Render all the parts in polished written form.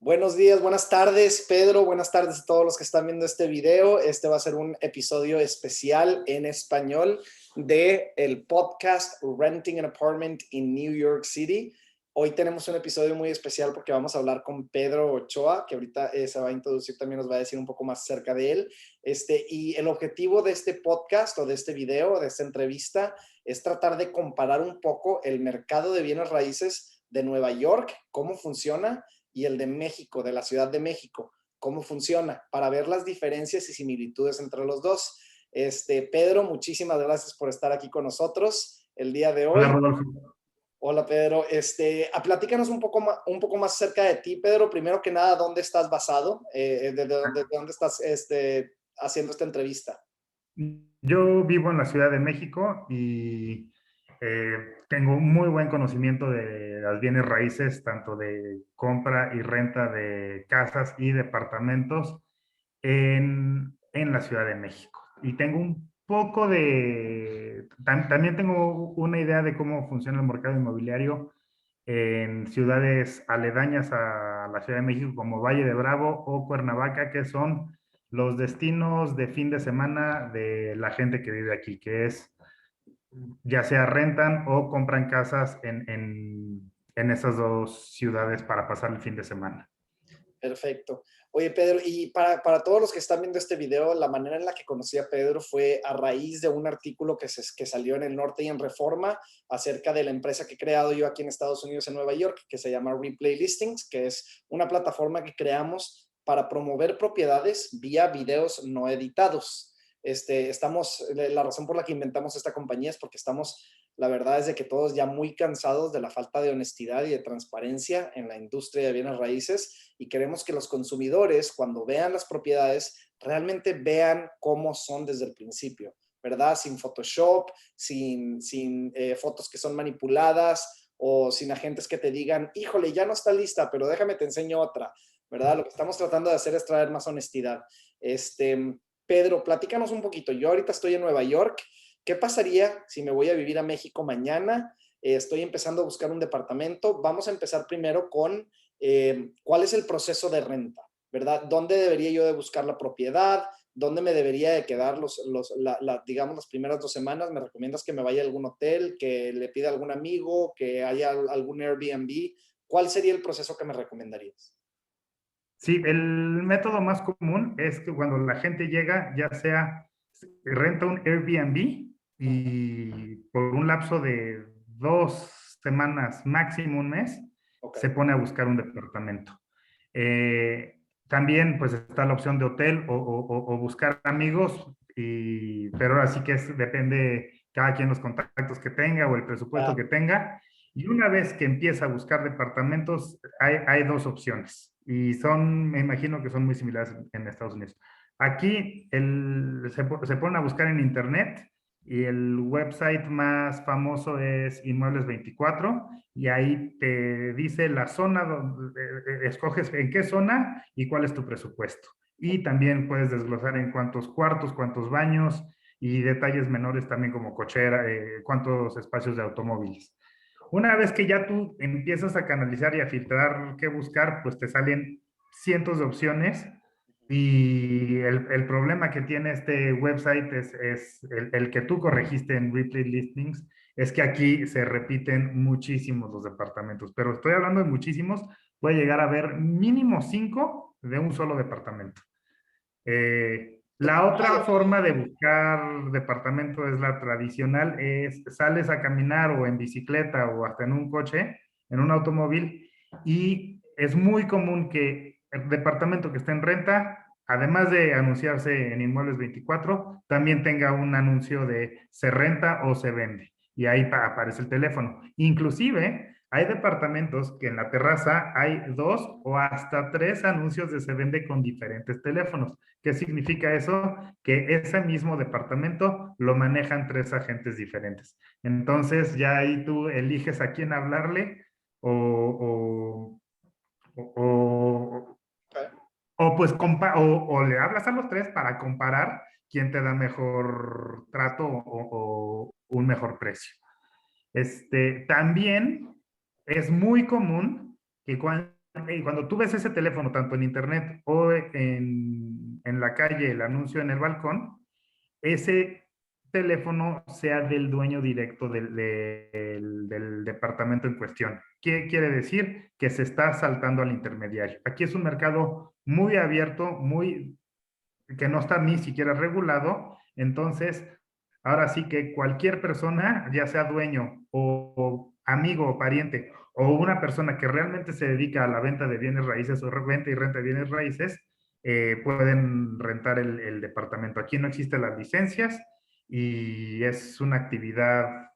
Buenos días, buenas tardes, Pedro. Buenas tardes a todos los que están viendo este video. Este va a ser un episodio especial en español de el podcast Renting an Apartment in New York City. Hoy tenemos un episodio muy especial porque vamos a hablar con Pedro Ochoa, que ahorita se va a introducir, también nos va a decir un poco más acerca de él. Y el objetivo de este podcast o de este video, de esta entrevista, es tratar de comparar un poco el mercado de bienes raíces de Nueva York, cómo funciona, y el de México, de la Ciudad de México, cómo funciona, para ver las diferencias y similitudes entre los dos. Pedro, muchísimas gracias por estar aquí con nosotros el día de hoy. Hola, Rodolfo. Hola, Pedro. Platícanos un poco más acerca de ti, Pedro. Primero que nada, ¿dónde estás basado? ¿De dónde estás haciendo esta entrevista? Yo vivo en la Ciudad de México y tengo un muy buen conocimiento de las bienes raíces, tanto de compra y renta de casas y departamentos en la Ciudad de México. Y tengo un poco también tengo una idea de cómo funciona el mercado inmobiliario en ciudades aledañas a la Ciudad de México, como Valle de Bravo o Cuernavaca, que son los destinos de fin de semana de la gente que vive aquí, que es ya sea rentan o compran casas en esas dos ciudades para pasar el fin de semana. Perfecto. Oye, Pedro, y para todos los que están viendo este video, la manera en la que conocí a Pedro fue a raíz de un artículo que salió en El Norte y en Reforma acerca de la empresa que he creado yo aquí en Estados Unidos, en Nueva York, que se llama Replay Listings, que es una plataforma que creamos para promover propiedades vía videos no editados. La razón por la que inventamos esta compañía es porque la verdad es de que todos ya muy cansados de la falta de honestidad y de transparencia en la industria de bienes raíces, y queremos que los consumidores, cuando vean las propiedades, realmente vean cómo son desde el principio, ¿verdad? Sin Photoshop, sin fotos que son manipuladas o sin agentes que te digan, híjole, ya no está lista, pero déjame te enseño otra, ¿verdad? Lo que estamos tratando de hacer es traer más honestidad. Pedro, platícanos un poquito. Yo ahorita estoy en Nueva York. ¿Qué pasaría si me voy a vivir a México mañana? Estoy empezando a buscar un departamento. Vamos a empezar primero con cuál es el proceso de renta, ¿verdad? ¿Dónde debería yo de buscar la propiedad? ¿Dónde me debería de quedar digamos, las primeras 2 semanas? ¿Me recomiendas que me vaya a algún hotel, que le pida a algún amigo, que haya algún Airbnb? ¿Cuál sería el proceso que me recomendarías? Sí, el método más común es que cuando la gente llega, ya sea renta un Airbnb y por un lapso de 2 semanas, máximo un mes, Ok. se pone a buscar un departamento. También pues está la opción de hotel o buscar amigos, pero ahora sí que depende cada quien los contactos que tenga o el presupuesto que tenga. Y una vez que empieza a buscar departamentos, hay dos opciones y me imagino que son muy similares en Estados Unidos. Aquí se ponen a buscar en internet y el website más famoso es Inmuebles 24 y ahí te dice la zona donde escoges en qué zona y cuál es tu presupuesto. Y también puedes desglosar en cuántos cuartos, cuántos baños y detalles menores también como cochera, cuántos espacios de automóviles. Una vez que ya tú empiezas a canalizar y a filtrar qué buscar, pues te salen cientos de opciones y el problema que tiene este website es el que tú corregiste en Replay Listings, es que aquí se repiten muchísimos los departamentos, pero estoy hablando de muchísimos, puede llegar a haber mínimo 5 de un solo departamento. La otra forma de buscar departamento es la tradicional, es sales a caminar o en bicicleta o hasta en un coche, en un automóvil, y es muy común que el departamento que esté en renta, además de anunciarse en Inmuebles 24, también tenga un anuncio de se renta o se vende, y ahí aparece el teléfono. Inclusive, hay departamentos que en la terraza hay 2 o hasta 3 anuncios de se vende con diferentes teléfonos. ¿Qué significa eso? Que ese mismo departamento lo manejan 3 agentes diferentes. Entonces ya ahí tú eliges a quién hablarle o, o, o, pues o le hablas a los 3 para comparar quién te da mejor trato o un mejor precio. También es muy común que cuando tú ves ese teléfono, tanto en internet o en la calle, el anuncio en el balcón, ese teléfono sea del dueño directo del departamento en cuestión. ¿Qué quiere decir? Que se está saltando al intermediario. Aquí es un mercado muy abierto, que no está ni siquiera regulado. Entonces, ahora sí que cualquier persona, ya sea dueño o amigo o pariente, o una persona que realmente se dedica a la venta de bienes raíces o venta y renta de bienes raíces, pueden rentar el departamento. Aquí no existen las licencias y es una actividad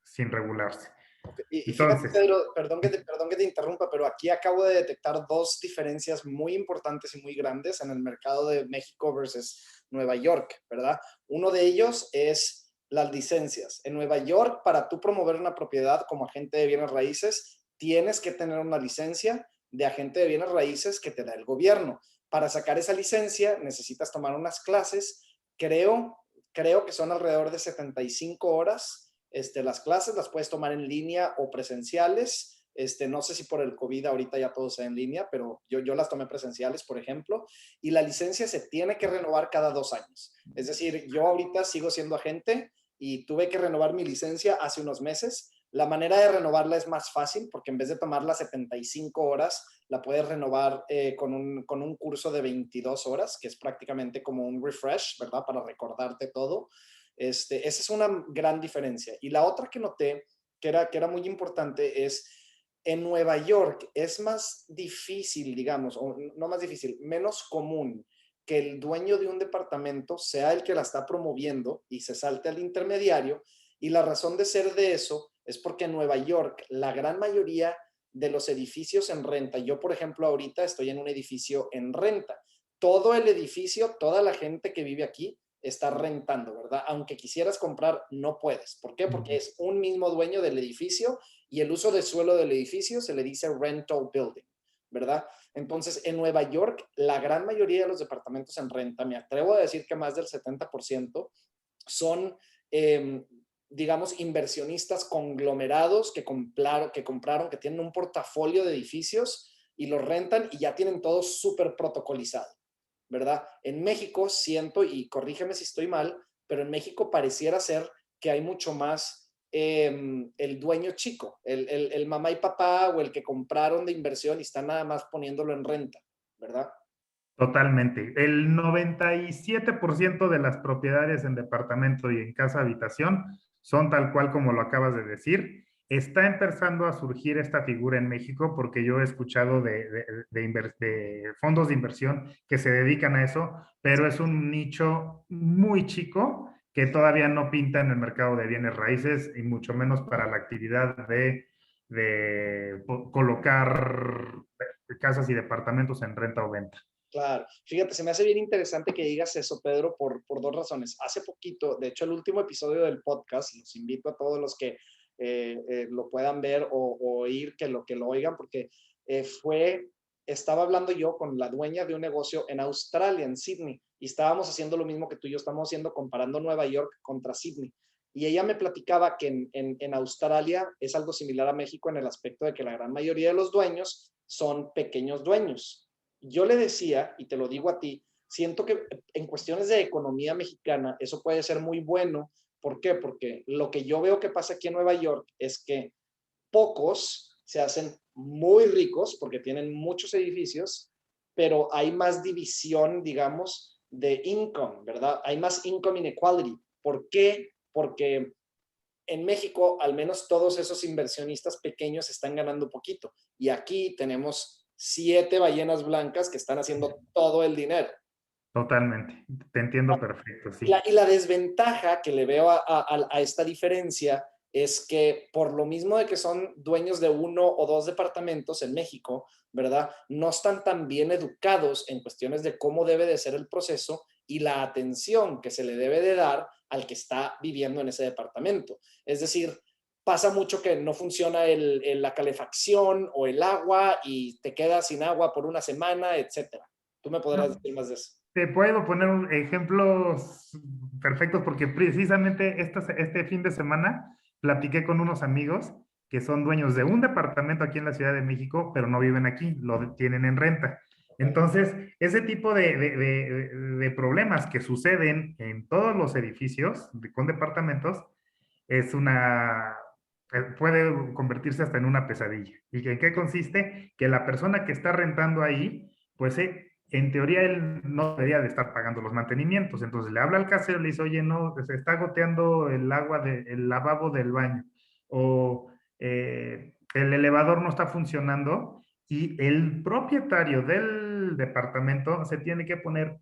sin regularse. Okay. Y fíjate, Entonces, Pedro, perdón que te interrumpa, pero aquí acabo de detectar dos diferencias muy importantes y muy grandes en el mercado de México versus Nueva York, ¿verdad? Uno de ellos es las licencias. En Nueva York, para tú promover una propiedad como agente de bienes raíces, tienes que tener una licencia de agente de bienes raíces que te da el gobierno. Para sacar esa licencia necesitas tomar unas clases, creo que son alrededor de 75 horas. Las clases las puedes tomar en línea o presenciales. No sé si por el COVID ahorita ya todo sea en línea, pero yo las tomé presenciales, por ejemplo, y la licencia se tiene que renovar cada 2 años. Es decir, yo ahorita sigo siendo agente y tuve que renovar mi licencia hace unos meses. La manera de renovarla es más fácil porque en vez de tomarla 75 horas, la puedes renovar con un curso de 22 horas, que es prácticamente como un refresh, ¿verdad? Para recordarte todo. Esa es una gran diferencia. Y la otra que noté, que era muy importante, es en Nueva York es más difícil, digamos, o no más difícil, menos común que el dueño de un departamento sea el que la está promoviendo y se salte al intermediario. Y la razón de ser de eso es porque en Nueva York la gran mayoría de los edificios en renta, yo por ejemplo ahorita estoy en un edificio en renta, todo el edificio, toda la gente que vive aquí está rentando, ¿verdad? Aunque quisieras comprar, no puedes. ¿Por qué? Porque es un mismo dueño del edificio y el uso de suelo del edificio se le dice rental building, ¿verdad? Entonces, en Nueva York, la gran mayoría de los departamentos en renta, me atrevo a decir que más del 70%, son, eh, digamos, inversionistas conglomerados que tienen un portafolio de edificios y los rentan y ya tienen todo súper protocolizado. ¿Verdad? En México siento, y corrígeme si estoy mal, pero en México pareciera ser que hay mucho más el dueño chico, el mamá y papá o el que compraron de inversión y están nada más poniéndolo en renta, ¿verdad? totalmente. El 97% de las propiedades en departamento y en casa habitación son tal cual como lo acabas de decir. Está empezando a surgir esta figura en México porque yo he escuchado de fondos de inversión que se dedican a eso, pero es un nicho muy chico que todavía no pinta en el mercado de bienes raíces y mucho menos para la actividad de colocar casas y departamentos en renta o venta. Claro, fíjate, se me hace bien interesante que digas eso, Pedro, por dos razones. Hace poquito, de hecho, el último episodio del podcast, los invito a todos los que lo puedan ver o oír, que lo oigan, porque estaba hablando yo con la dueña de un negocio en Australia, en Sydney, y estábamos haciendo lo mismo que tú y yo estamos haciendo, comparando Nueva York contra Sydney. Y ella me platicaba que en Australia es algo similar a México en el aspecto de que la gran mayoría de los dueños son pequeños dueños. Yo le decía, y te lo digo a ti, siento que en cuestiones de economía mexicana eso puede ser muy bueno. ¿Por qué? Porque lo que yo veo que pasa aquí en Nueva York es que pocos se hacen muy ricos porque tienen muchos edificios, pero hay más división, digamos, de income, ¿verdad? Hay más income inequality. ¿Por qué? Porque en México, al menos todos esos inversionistas pequeños están ganando poquito. Y aquí tenemos 7 ballenas blancas que están haciendo todo el dinero. Totalmente, te entiendo perfecto, sí. Y la desventaja que le veo a esta diferencia es que por lo mismo de que son dueños de 1 o 2 departamentos en México, ¿verdad? No están tan bien educados en cuestiones de cómo debe de ser el proceso y la atención que se le debe de dar al que está viviendo en ese departamento. Es decir, pasa mucho que no funciona la calefacción o el agua y te quedas sin agua por una semana, etcétera. Tú me podrás No, decir más de eso. te puedo poner ejemplos perfectos porque precisamente este fin de semana platiqué con unos amigos que son dueños de un departamento aquí en la Ciudad de México, pero no viven aquí, lo tienen en renta. Entonces, ese tipo de problemas que suceden en todos los edificios con departamentos es puede convertirse hasta en una pesadilla. ¿Y en qué consiste? Que la persona que está rentando ahí, pues en teoría él no debería de estar pagando los mantenimientos. Entonces le habla al casero y le dice, oye, no, se está goteando el agua del lavabo del baño. O el elevador no está funcionando. Y el propietario del departamento se tiene que poner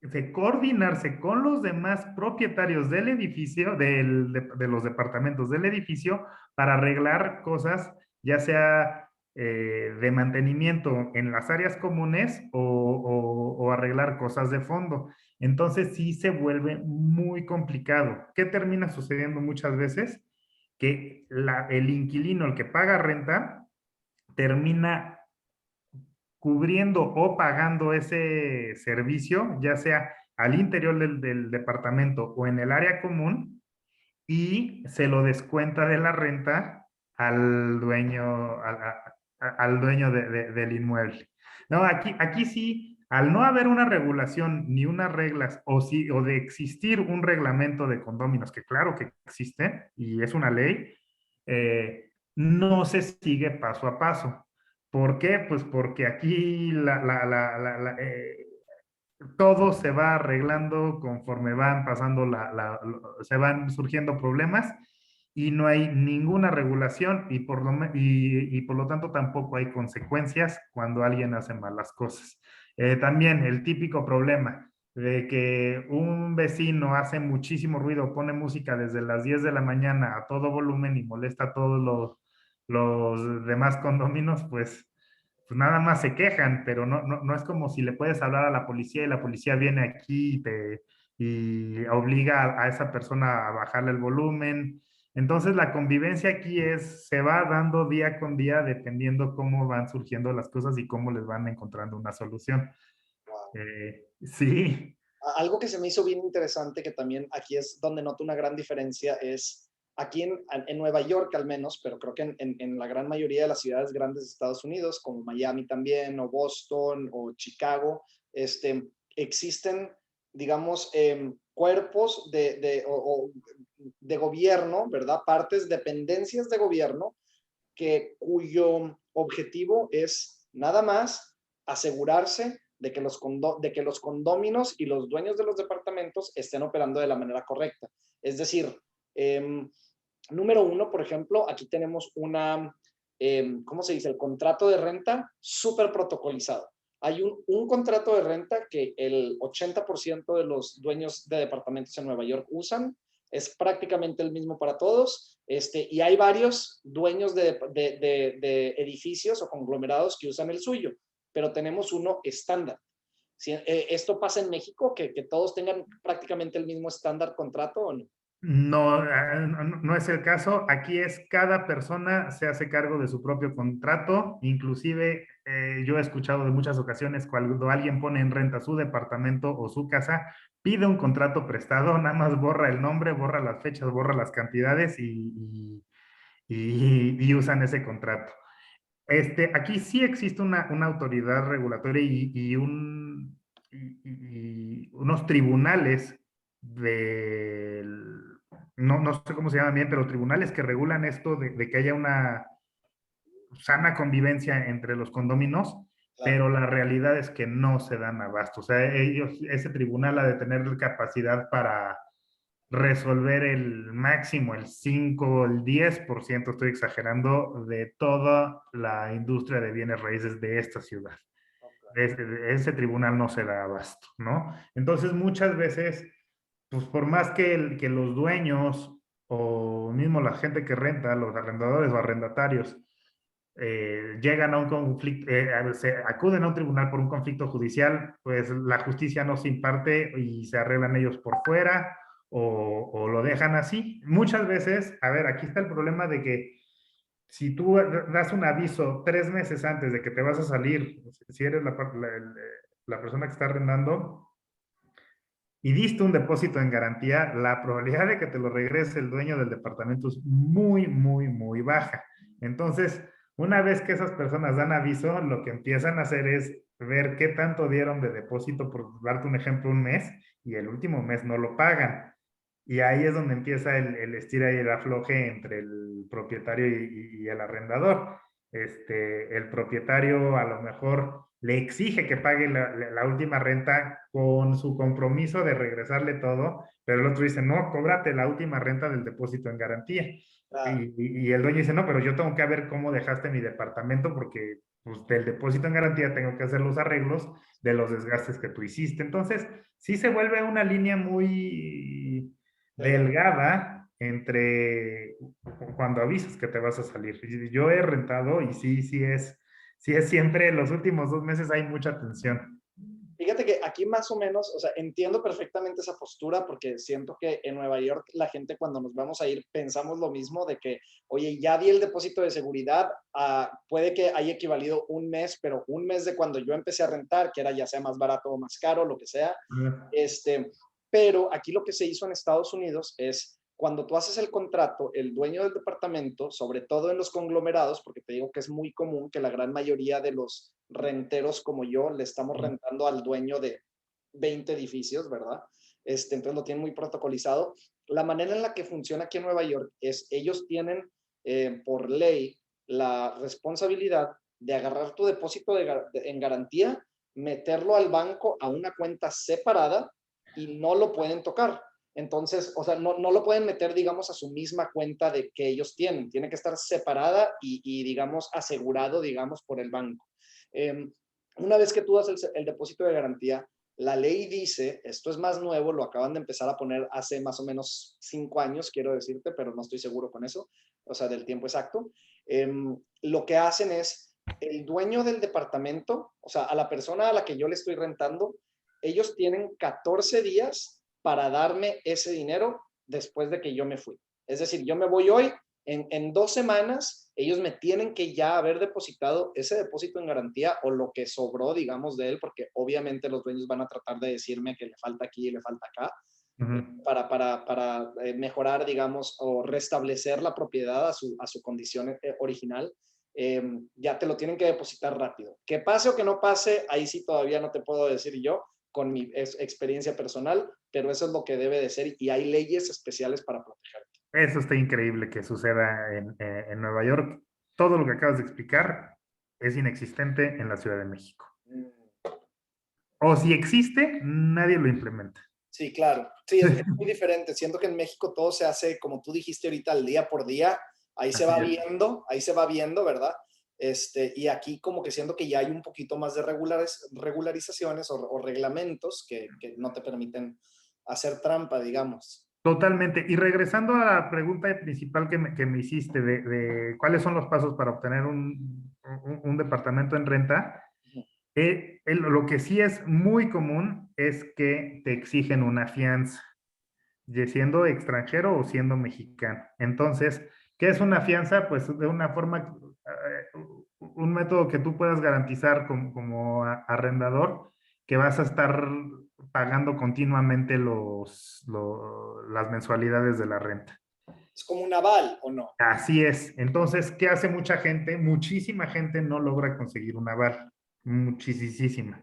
de coordinarse con los demás propietarios del edificio, de los departamentos del edificio, para arreglar cosas, ya sea de mantenimiento en las áreas comunes o arreglar cosas de fondo. Entonces sí se vuelve muy complicado. ¿Qué termina sucediendo muchas veces? Que el inquilino, el que paga renta, termina cubriendo o pagando ese servicio, ya sea al interior del departamento o en el área común, y se lo descuenta de la renta al dueño, al dueño del inmueble. No, aquí sí, al no haber una regulación ni unas reglas, o de existir un reglamento de condóminos, que claro que existe y es una ley, no se sigue paso a paso. ¿Por qué? Pues porque aquí todo se va arreglando conforme van pasando se van surgiendo problemas y no hay ninguna regulación y por lo tanto tampoco hay consecuencias cuando alguien hace malas cosas. También el típico problema de que un vecino hace muchísimo ruido, pone música desde las 10 de la mañana a todo volumen y molesta a todos los demás condóminos, pues nada más se quejan, pero no es como si le puedes hablar a la policía y la policía viene aquí y obliga a esa persona a bajarle el volumen. Entonces la convivencia aquí se va dando día con día dependiendo cómo van surgiendo las cosas y cómo les van encontrando una solución. Wow. Sí. Algo que se me hizo bien interesante, que también aquí es donde noto una gran diferencia, es aquí en Nueva York al menos, pero creo que en la gran mayoría de las ciudades grandes de Estados Unidos, como Miami también, o Boston, o Chicago, existen, digamos, cuerpos de gobierno, ¿verdad? Partes, dependencias de gobierno, cuyo objetivo es nada más asegurarse de que los condóminos y los dueños de los departamentos estén operando de la manera correcta. Es decir, eh, número uno, por ejemplo, aquí tenemos ¿cómo se dice? El contrato de renta súper protocolizado. Hay un contrato de renta que el 80% de los dueños de departamentos en Nueva York usan. Es prácticamente el mismo para todos. Y hay varios dueños de edificios o conglomerados que usan el suyo, pero tenemos uno estándar. Si, ¿esto pasa en México, que todos tengan prácticamente el mismo estándar contrato o no? No, no es el caso. Aquí es cada persona se hace cargo de su propio contrato. Inclusive yo he escuchado de muchas ocasiones cuando alguien pone en renta su departamento o su casa, pide un contrato prestado, nada más borra el nombre, borra las fechas, borra las cantidades y usan ese contrato. Aquí sí existe una autoridad regulatoria y unos tribunales no sé cómo se llaman bien, pero tribunales que regulan esto de que haya una sana convivencia entre los condóminos, Claro. pero la realidad es que no se dan abasto. O sea, ese tribunal ha de tener capacidad para resolver el máximo, el 5, el 10%, estoy exagerando, de toda la industria de bienes raíces de esta ciudad. Ese tribunal no se da abasto, ¿no? Entonces, muchas veces, pues por más que los dueños o mismo la gente que renta, los arrendadores o arrendatarios, llegan a un conflicto, se acuden a un tribunal por un conflicto judicial, pues la justicia no se imparte y se arreglan ellos por fuera o lo dejan así. Muchas veces, a ver, aquí está el problema de que si tú das un aviso 3 meses antes de que te vas a salir, si eres la persona que está arrendando, y diste un depósito en garantía, la probabilidad de que te lo regrese el dueño del departamento es muy, muy, muy baja. Entonces, una vez que esas personas dan aviso, lo que empiezan a hacer es ver qué tanto dieron de depósito, por darte un ejemplo, un mes, y el último mes no lo pagan. Y ahí es donde empieza el estira y el afloje entre el propietario y el arrendador. El propietario a lo mejor le exige que pague la última renta con su compromiso de regresarle todo, pero el otro dice, no, cóbrate la última renta del depósito en garantía. Claro. Y el dueño dice, no, pero yo tengo que ver cómo dejaste mi departamento porque pues, del depósito en garantía tengo que hacer los arreglos de los desgastes que tú hiciste. Entonces, sí se vuelve una línea muy delgada entre cuando avisas que te vas a salir. Yo he rentado y sí es siempre, los últimos 2 meses hay mucha tensión. Fíjate que aquí más o menos, o sea, entiendo perfectamente esa postura porque siento que en Nueva York la gente cuando nos vamos a ir pensamos lo mismo de que, oye, ya di el depósito de seguridad, puede que haya equivalido un mes, pero un mes de cuando yo empecé a rentar, que era ya sea más barato o más caro, lo que sea, este, pero aquí lo que se hizo en Estados Unidos es cuando tú haces el contrato, el dueño del departamento, sobre todo en los conglomerados, porque te digo que es muy común que la gran mayoría de los renteros como yo le estamos rentando al dueño de 20 edificios, ¿verdad? Entonces lo tienen muy protocolizado. La manera en la que funciona aquí en Nueva York es, ellos tienen por ley la responsabilidad de agarrar tu depósito en garantía, meterlo al banco a una cuenta separada y no lo pueden tocar. Entonces, o sea, no lo pueden meter, digamos, a su misma cuenta de que ellos tienen. Tiene que estar separada digamos, asegurado, digamos, por el banco. Eh, una vez que tú das el depósito de garantía, la ley dice, esto es más nuevo, lo acaban de empezar a poner hace más o menos 5 años, quiero decirte, pero no estoy seguro con eso, o sea, del tiempo exacto. Lo que hacen es, el dueño del departamento, o sea, a la persona a la que yo le estoy rentando, ellos tienen 14 días para darme ese dinero después de que yo me fui. Es decir, yo me voy hoy, en 2 semanas ellos me tienen que ya haber depositado ese depósito en garantía o lo que sobró, digamos, de él, porque obviamente los dueños van a tratar de decirme que le falta aquí y le falta acá, para mejorar, digamos, o restablecer la propiedad a su condición original. Ya te lo tienen que depositar rápido. Que pase o que no pase, ahí sí todavía no te puedo decir yo con mi experiencia personal, pero eso es lo que debe de ser y hay leyes especiales para protegerte. Eso está increíble que suceda en Nueva York. Todo lo que acabas de explicar es inexistente en la Ciudad de México. O si existe, nadie lo implementa. Sí, claro. Sí, es muy diferente. Siento que en México todo se hace, como tú dijiste ahorita, al día por día. Así es. Ahí se va viendo, ¿verdad? Y aquí como que siento que ya hay un poquito más de regularizaciones o reglamentos que no te permiten hacer trampa, digamos. Totalmente. Y regresando a la pregunta principal que me hiciste de cuáles son los pasos para obtener un departamento en renta, lo que sí es muy común es que te exigen una fianza, ya siendo extranjero o siendo mexicano. Entonces, ¿qué es una fianza? Pues de una forma, un método que tú puedas garantizar como arrendador que vas a estar pagando continuamente las mensualidades de la renta. ¿Es como un aval o no? Así es. Entonces, ¿qué hace mucha gente? Muchísima gente no logra conseguir un aval. Muchísima.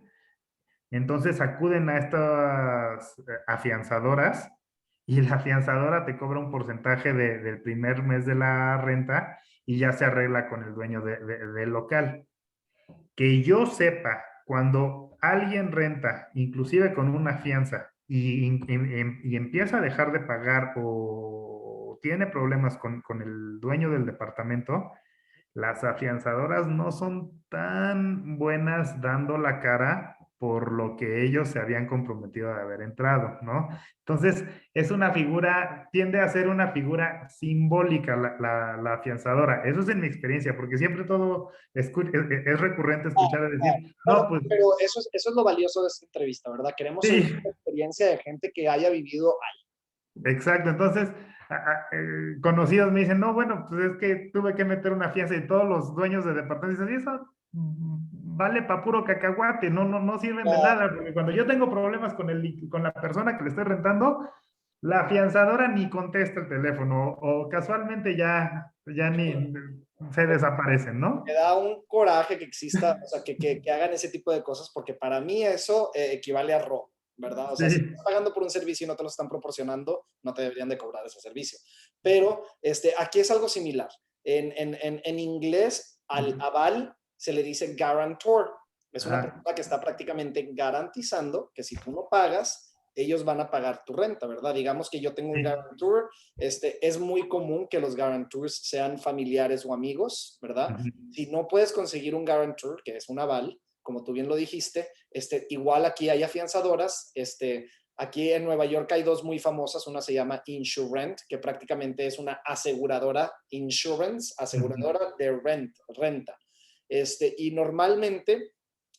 Entonces acuden a estas afianzadoras y la afianzadora te cobra un porcentaje del primer mes de la renta y ya se arregla con el dueño del local. Que yo sepa, cuando alguien renta, inclusive con una fianza, y empieza a dejar de pagar o tiene problemas con el dueño del departamento, las afianzadoras no son tan buenas dando la cara por lo que ellos se habían comprometido de haber entrado, ¿no? Entonces, es una figura, tiende a ser una figura simbólica la afianzadora. Eso es en mi experiencia, porque siempre todo es recurrente escuchar decir, Bueno, no, pues pero eso es lo valioso de esta entrevista, ¿verdad? Queremos oír sí, la experiencia de gente que haya vivido exacto. Entonces, conocidos me dicen, no, bueno, pues es que tuve que meter una fianza y todos los dueños de departamentos dicen, ¿y eso? vale para puro cacahuate, no sirven de nada, porque cuando yo tengo problemas con la persona que le estoy rentando, la afianzadora ni contesta el teléfono o casualmente ya ni se desaparecen, Me ¿no? da un coraje que exista, o sea, que hagan ese tipo de cosas, porque para mí eso equivale a robo, ¿verdad? O sea, si Sí. estás pagando por un servicio y no te lo están proporcionando, no te deberían de cobrar ese servicio. Pero aquí es algo similar. En inglés, al aval se le dice guarantor. Es una Ah, persona que está prácticamente garantizando que si tú no pagas, ellos van a pagar tu renta, ¿verdad? Digamos que yo tengo un sí. guarantor, es muy común que los guarantors sean familiares o amigos, ¿verdad? Ujú. Si no puedes conseguir un guarantor, que es un aval, como tú bien lo dijiste, igual aquí hay afianzadoras, aquí en Nueva York hay dos muy famosas, una se llama Insurrent, que prácticamente es una aseguradora, insurance, Ujú. aseguradora de renta. Y normalmente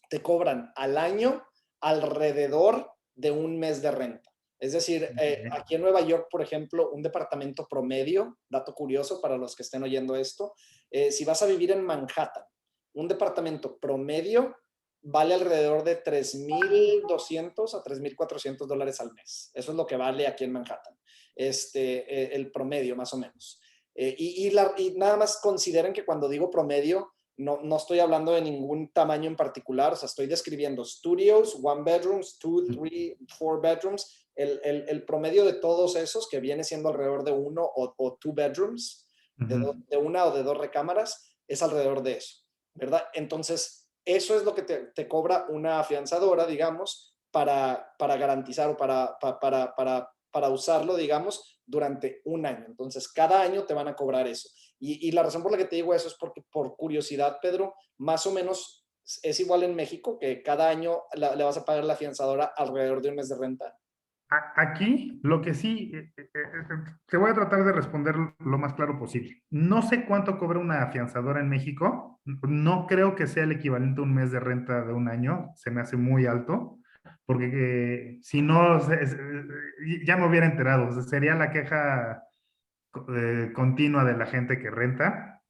te cobran al año alrededor de un mes de renta. Es decir, Ok. aquí en Nueva York, por ejemplo, un departamento promedio, dato curioso para los que estén oyendo esto, si vas a vivir en Manhattan, un departamento promedio vale alrededor de 3,200 a $3,400 al mes. Eso es lo que vale aquí en Manhattan. El promedio, más o menos. Y nada más consideren que cuando digo promedio, no estoy hablando de ningún tamaño en particular, o sea, estoy describiendo studios, one bedrooms, two, three, four bedrooms, el promedio de todos esos, que viene siendo alrededor de uno o two bedrooms, Ujú. de una o de dos recámaras, es alrededor de eso, ¿verdad? Entonces, eso es lo que te cobra una afianzadora, digamos, para garantizar o para usarlo, digamos, durante un año. Entonces, cada año te van a cobrar eso. Y la razón por la que te digo eso es porque, por curiosidad, Pedro, más o menos es igual en México, que cada año le vas a pagar la afianzadora alrededor de un mes de renta. Aquí, lo que sí, te voy a tratar de responder lo más claro posible. No sé cuánto cobra una afianzadora en México. No creo que sea el equivalente a un mes de renta de un año. Se me hace muy alto, porque si no, ya me hubiera enterado. O sea, sería la queja continua de la gente que renta,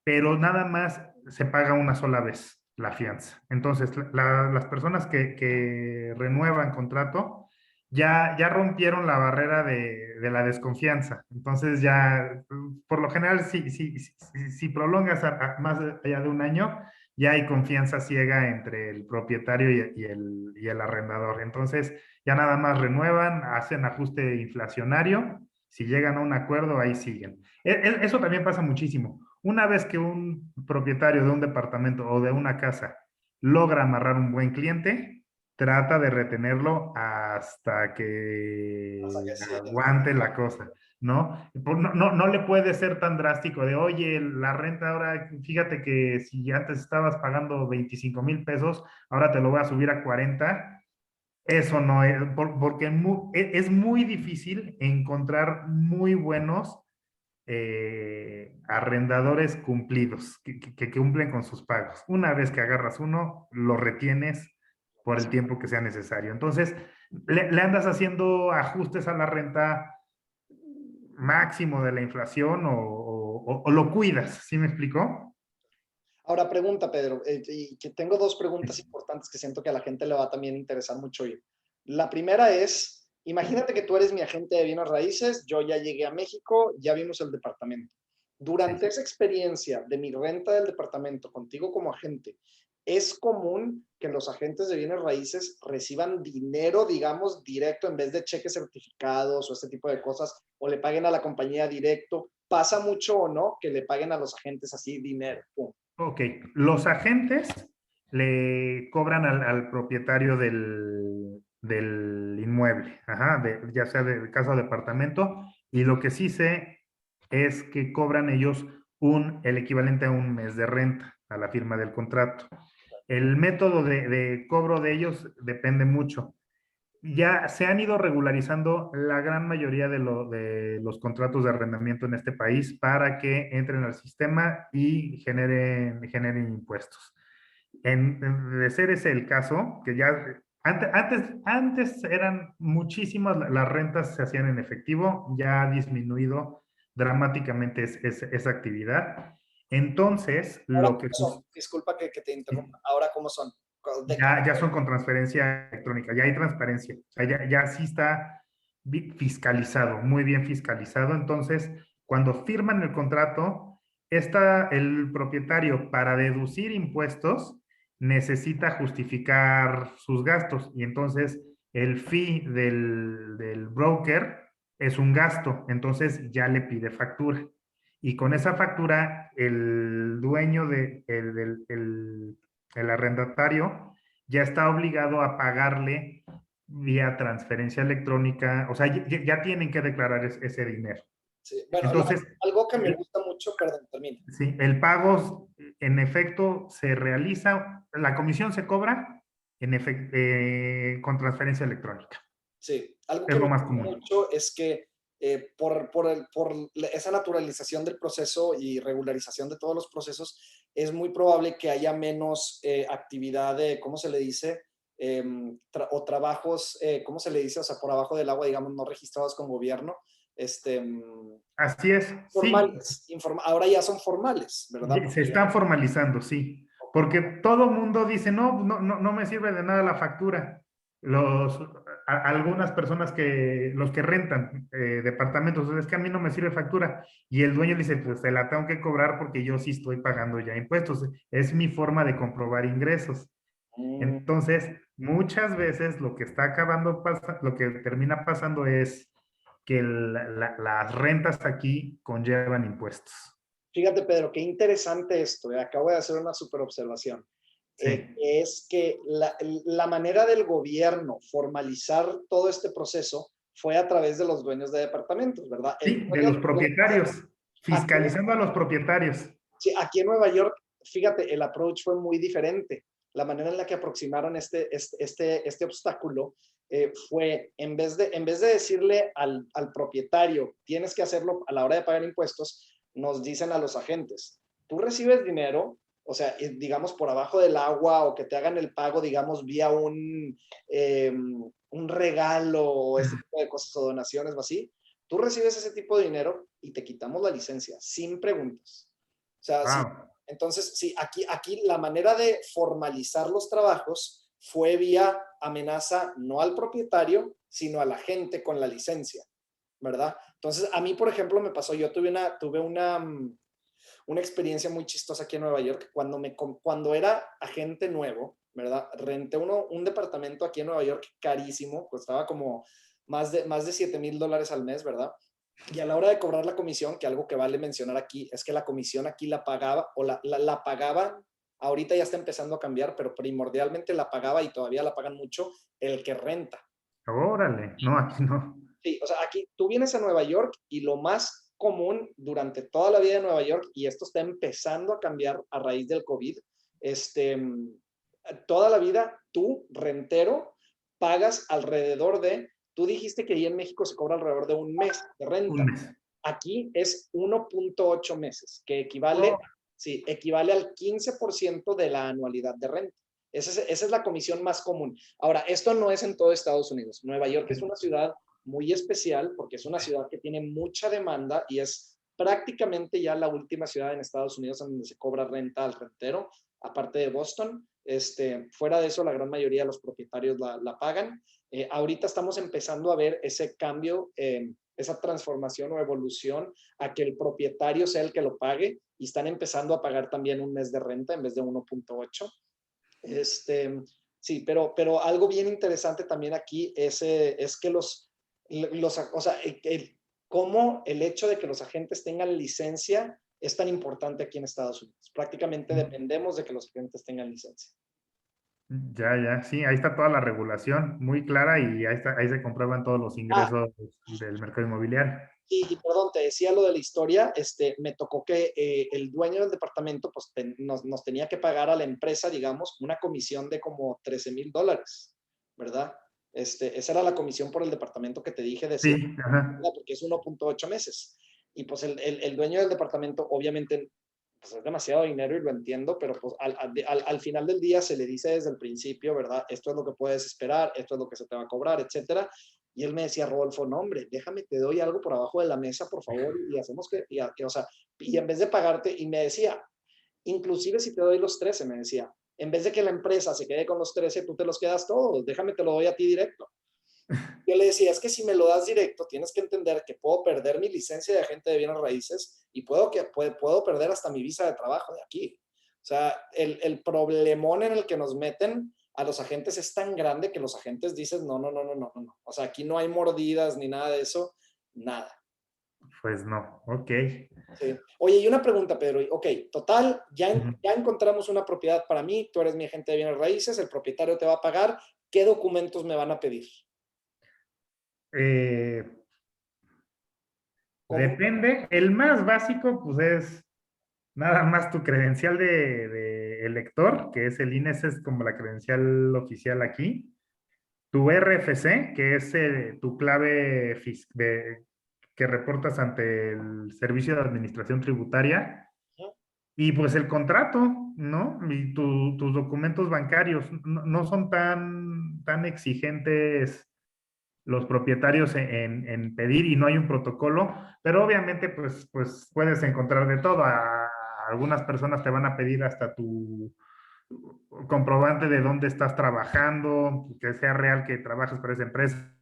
pero nada más se paga una sola vez la fianza. Entonces, las personas que renuevan contrato ya rompieron la barrera de la desconfianza. Entonces, ya, por lo general, si prolongas más allá de un año, ya hay confianza ciega entre el propietario y el arrendador. Entonces, ya nada más renuevan, hacen ajuste inflacionario. Si llegan a un acuerdo, ahí siguen. Eso también pasa muchísimo. Una vez que un propietario de un departamento o de una casa logra amarrar un buen cliente, trata de retenerlo hasta Hasta que que sí. aguante la cosa, ¿no? No le puede ser tan drástico de, oye, la renta ahora, fíjate que si antes estabas pagando 25,000 pesos, ahora te lo voy a subir a 40. Eso no es, porque es muy difícil encontrar muy buenos arrendadores cumplidos, que cumplen con sus pagos. Una vez que agarras uno, lo retienes por el tiempo que sea necesario. Entonces, le andas haciendo ajustes a la renta máximo de la inflación o lo cuidas, ¿sí me explicó? Ahora pregunta, Pedro, y que tengo dos preguntas importantes que siento que a la gente le va a también interesar mucho oír. La primera es, imagínate que tú eres mi agente de bienes raíces, yo ya llegué a México, ya vimos el departamento. Durante esa experiencia de mi renta del departamento contigo como agente, ¿es común que los agentes de bienes raíces reciban dinero, digamos, directo en vez de cheques certificados o este tipo de cosas, o le paguen a la compañía directo? ¿Pasa mucho o no que le paguen a los agentes así dinero? Pum. Ok, los agentes le cobran al propietario del inmueble, ajá, ya sea de casa o departamento, y lo que sí sé es que cobran ellos el equivalente a un mes de renta a la firma del contrato. El método de cobro de ellos depende mucho. Ya se han ido regularizando la gran mayoría de los contratos de arrendamiento en este país para que entren al sistema y generen impuestos. De ser ese el caso, que ya antes eran muchísimas, las rentas se hacían en efectivo, ya ha disminuido dramáticamente esa actividad. Entonces, ¿Ahora lo que cómo son? Disculpa que te interrumpa. ¿Ahora cómo son? ¿De qué? ya son con transferencia electrónica, ya hay transparencia, o sea, ya sí está fiscalizado, muy bien fiscalizado. Entonces, cuando firman el contrato, el propietario para deducir impuestos necesita justificar sus gastos y entonces el fee del broker es un gasto, entonces ya le pide factura. Y con esa factura, el dueño el arrendatario ya está obligado a pagarle vía transferencia electrónica, o sea, ya tienen que declarar ese dinero. Sí. Bueno, Entonces, algo que me gusta mucho, perdón, termina. sí, el pago en efecto se realiza, la comisión se cobra con transferencia electrónica. Sí, algo Es que me lo más gusta común. mucho es que por esa naturalización del proceso y regularización de todos los procesos, es muy probable que haya menos actividad de, ¿cómo se le dice? O trabajos, ¿cómo se le dice? O sea, por abajo del agua, digamos, no registrados con gobierno. Este, Así es, sí. formales, ahora ya son formales, ¿verdad? Se Porque ya, están formalizando, sí. Porque todo mundo dice, no me sirve de nada la factura. Algunas personas los que rentan departamentos, es que a mí no me sirve factura. Y el dueño dice, pues se la tengo que cobrar porque yo sí estoy pagando ya impuestos. Es mi forma de comprobar ingresos. mm, Entonces, muchas veces lo que está lo que termina pasando es que las rentas aquí conllevan impuestos. fíjate, Pedro, qué interesante esto. Acabo de hacer una super observación. Sí. Es que la manera del gobierno formalizar todo este proceso fue a través de los dueños de departamentos, ¿verdad? El Sí, de dueño, los propietarios, aquí, fiscalizando a los propietarios. sí, aquí en Nueva York, fíjate, el approach fue muy diferente. La manera en la que aproximaron este obstáculo fue, en vez de decirle al propietario, tienes que hacerlo a la hora de pagar impuestos, nos dicen a los agentes, tú recibes dinero, o sea, digamos por abajo del agua o que te hagan el pago, digamos, vía un regalo o este tipo de cosas o donaciones o así, tú recibes ese tipo de dinero y te quitamos la licencia sin preguntas. O sea, sí. Wow. Entonces, sí, aquí la manera de formalizar los trabajos fue vía amenaza no al propietario, sino a la gente con la licencia, ¿verdad? Entonces, a mí, por ejemplo, me pasó, yo tuve una experiencia muy chistosa aquí en Nueva York, cuando era agente nuevo, ¿verdad? Renté un departamento aquí en Nueva York carísimo, costaba como más de $7,000 al mes, ¿verdad? Y a la hora de cobrar la comisión, que algo que vale mencionar aquí, es que la comisión aquí la pagaba, o la pagaban, ahorita ya está empezando a cambiar, pero primordialmente la pagaba y todavía la pagan mucho el que renta. Órale, no, aquí no. Sí, o sea, aquí tú vienes a Nueva York y lo más común durante toda la vida de Nueva York, y esto está empezando a cambiar a raíz del COVID, este, toda la vida tú, rentero, pagas alrededor de, tú dijiste que ahí en México se cobra alrededor de un mes de Un renta. mes. Aquí es 1.8 meses, que equivale, Oh, sí, equivale al 15% de la anualidad de renta. Esa es la comisión más común. Ahora, esto no es en todo Estados Unidos. Nueva York es una ciudad muy especial porque es una ciudad que tiene mucha demanda y es prácticamente ya la última ciudad en Estados Unidos en donde se cobra renta al rentero, aparte de Boston. Fuera de eso, la gran mayoría de los propietarios la pagan. Ahorita estamos empezando a ver ese cambio, esa transformación o evolución a que el propietario sea el que lo pague y están empezando a pagar también un mes de renta en vez de 1.8. Sí, pero algo bien interesante también aquí es que o sea, cómo el hecho de que los agentes tengan licencia es tan importante aquí en Estados Unidos. Prácticamente dependemos de que los agentes tengan licencia. ya, sí, ahí está toda la regulación muy clara y ahí se comprueban todos los Ah, ingresos del mercado inmobiliario. y perdón, te decía lo de la historia, me tocó que el dueño del departamento pues, nos tenía que pagar a la empresa, digamos, una comisión de como $13,000, ¿verdad? Esa era la comisión por el departamento que te dije de 7, Sí, ajá. porque es 1.8 meses. Y pues el dueño del departamento, obviamente, pues es demasiado dinero y lo entiendo, pero pues al final del día se le dice desde el principio, ¿verdad? Esto es lo que puedes esperar, esto es lo que se te va a cobrar, etcétera. Y él me decía, Rodolfo, no, hombre, déjame, te doy algo por abajo de la mesa, por favor, y hacemos o sea, y en vez de pagarte, y me decía, inclusive si te doy los 13, me decía, en vez de que la empresa se quede con los 13, tú te los quedas todos, déjame, te lo doy a ti directo. Yo le decía, es que si me lo das directo, tienes que entender que puedo perder mi licencia de agente de bienes raíces y puedo perder hasta mi visa de trabajo de aquí. O sea, el problemón en el que nos meten a los agentes es tan grande que los agentes dicen, no, no, no, no, no, no. O sea, aquí no hay mordidas ni nada de eso, nada. Pues no, ok. Sí. Oye, y una pregunta, Pedro. Ok, total, Ujú. ya encontramos una propiedad para mí, tú eres mi agente de bienes raíces, el propietario te va a pagar. ¿Qué documentos me van a pedir? Eh, ¿Cómo? Depende. El más básico, pues es nada más tu credencial de elector, que es el INE, ese es como la credencial oficial aquí. Tu RFC, que es tu clave que reportas ante el Servicio de Administración Tributaria. Y pues el contrato, ¿no? Y tus documentos bancarios no, no son tan exigentes los propietarios en pedir y no hay un protocolo, pero obviamente pues puedes encontrar de todo. Algunas personas te van a pedir hasta tu comprobante de dónde estás trabajando, que sea real que trabajes para esa empresa,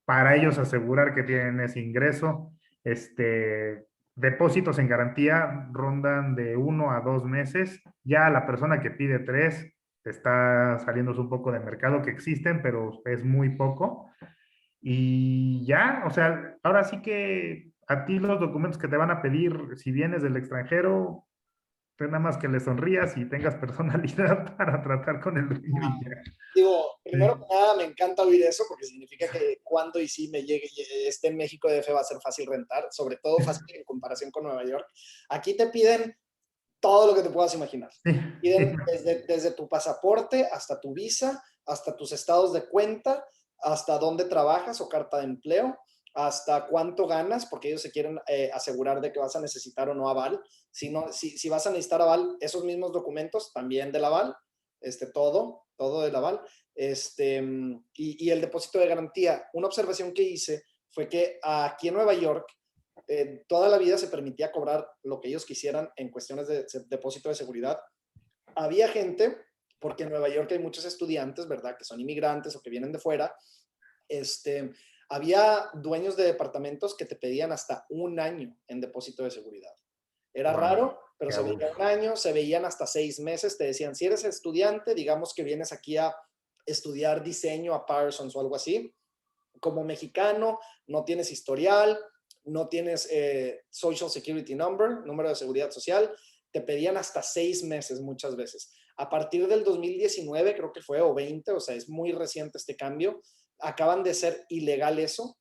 para ellos asegurar que tienen ese ingreso. Depósitos en garantía rondan de 1 a 2 meses. Ya la persona que pide 3 está saliéndose un poco de mercado, que existen, pero es muy poco. Y ya, o sea, ahora sí que a ti los documentos que te van a pedir si vienes del extranjero, pues nada más que le sonrías y tengas personalidad para tratar con el dueño y ya. Digo, primero Sí, que nada, me encanta oír eso porque significa que cuando y si me llegue, esté en México DF va a ser fácil rentar, sobre todo fácil en comparación con Nueva York. Aquí te piden todo lo que te puedas imaginar. sí, Piden desde tu pasaporte hasta tu visa, hasta tus estados de cuenta, hasta dónde trabajas o carta de empleo, hasta cuánto ganas, porque ellos se quieren asegurar de que vas a necesitar o no aval. Si, no, si vas a necesitar aval, esos mismos documentos también del aval, todo del aval. Y el depósito de garantía. Una observación que hice fue que aquí en Nueva York toda la vida se permitía cobrar lo que ellos quisieran en cuestiones de depósito de seguridad. Había gente, porque en Nueva York hay muchos estudiantes, ¿verdad? Que son inmigrantes o que vienen de fuera. Este, Había dueños de departamentos que te pedían hasta un año en depósito de seguridad. Era wow, raro, pero qué se veía abuso. un año, se veían hasta 6 meses. Te decían, si eres estudiante, digamos que vienes aquí a estudiar diseño a Parsons o algo así, como mexicano, no tienes historial, no tienes Social Security Number, número de seguridad social, te pedían hasta 6 meses muchas veces. A partir del 2019, creo que fue, o 20, o sea, es muy reciente este cambio, acaban de ser ilegal eso.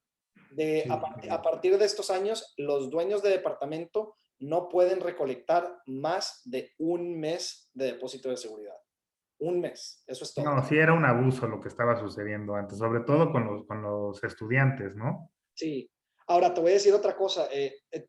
Sí, A partir de estos años, los dueños de departamento no pueden recolectar más de un mes de depósito de seguridad. Un mes, eso es todo. no, sí era un abuso lo que estaba sucediendo antes, sobre todo con los estudiantes, ¿no? Sí. Ahora te voy a decir otra cosa.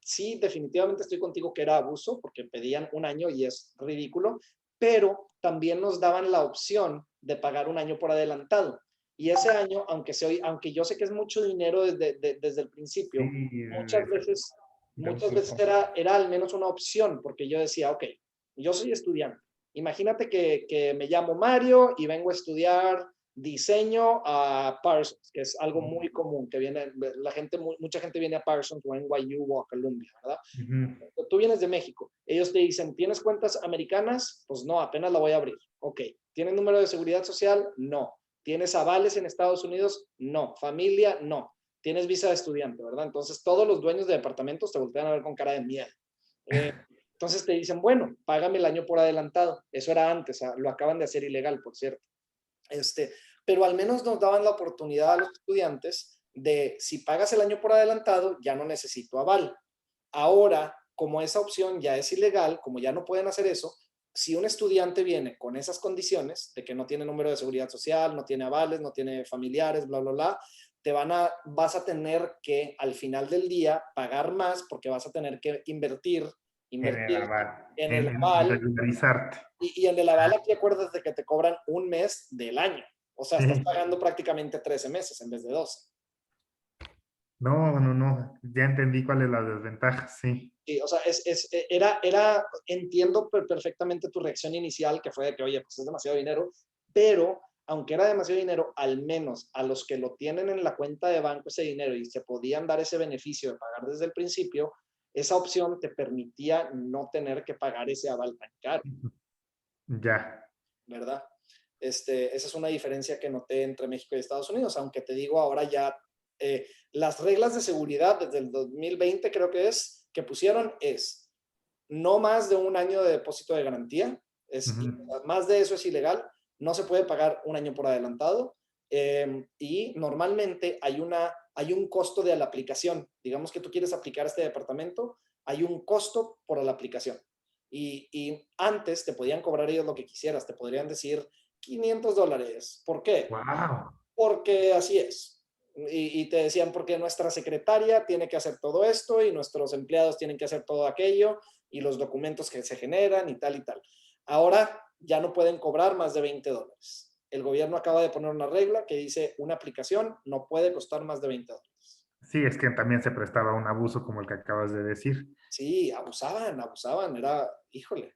Sí, definitivamente estoy contigo que era abuso porque pedían un año y es ridículo, pero también nos daban la opción de pagar un año por adelantado. Y ese año, aunque yo sé que es mucho dinero desde el principio, Sí, muchas veces, de un muchas veces tipo. era al menos una opción porque yo decía, ok, yo soy estudiante. Imagínate que me llamo Mario y vengo a estudiar diseño a Parsons, que es algo muy común, que viene, mucha gente viene a Parsons o a NYU o a Columbia, ¿verdad? Ujú. Tú vienes de México, ellos te dicen, ¿tienes cuentas americanas? Pues no, apenas la voy a abrir. Ok, ¿tienes número de seguridad social? No. ¿Tienes avales en Estados Unidos? No. ¿Familia? No. ¿Tienes visa de estudiante, verdad? Entonces todos los dueños de departamentos te voltean a ver con cara de miedo. Eh, entonces te dicen, bueno, págame el año por adelantado. Eso era antes, lo acaban de hacer ilegal, por cierto. Este, pero al menos nos daban la oportunidad a los estudiantes de, si pagas el año por adelantado, ya no necesito aval. Ahora, como esa opción ya es ilegal, como ya no pueden hacer eso, si un estudiante viene con esas condiciones de que no tiene número de seguridad social, no tiene avales, no tiene familiares, bla, bla, bla, vas a tener que al final del día pagar más porque vas a tener que En el invertir aval, en el en aval regularizarte. y en el aval aquí acuérdate que te cobran un mes del año. O sea, estás Sí. pagando prácticamente 13 meses en vez de 12. No, no, no, ya entendí cuál es la desventaja, sí. Sí, o sea, entiendo perfectamente tu reacción inicial, que fue de que, oye, pues es demasiado dinero, pero aunque era demasiado dinero, al menos a los que lo tienen en la cuenta de banco ese dinero y se podían dar ese beneficio de pagar desde el principio, esa opción te permitía no tener que pagar ese aval tan caro, Ya. ¿verdad? Esa es una diferencia que noté entre México y Estados Unidos, aunque te digo ahora ya las reglas de seguridad desde el 2020 creo que es, que pusieron es no más de un año de depósito de garantía, más de eso es ilegal, no se puede pagar un año por adelantado y normalmente hay un costo de la aplicación. Digamos que tú quieres aplicar este departamento, hay un costo por la aplicación. Y antes te podían cobrar ellos lo que quisieras, te podrían decir $500. ¿Por qué? Wow. Porque así es. Y te decían, porque nuestra secretaria tiene que hacer todo esto y nuestros empleados tienen que hacer todo aquello y los documentos que se generan y tal y tal. Ahora ya no pueden cobrar más de $20. El gobierno acaba de poner una regla que dice una aplicación no puede costar más de $20. Sí, es que también se prestaba a un abuso como el que acabas de decir. Sí, abusaban, era, híjole.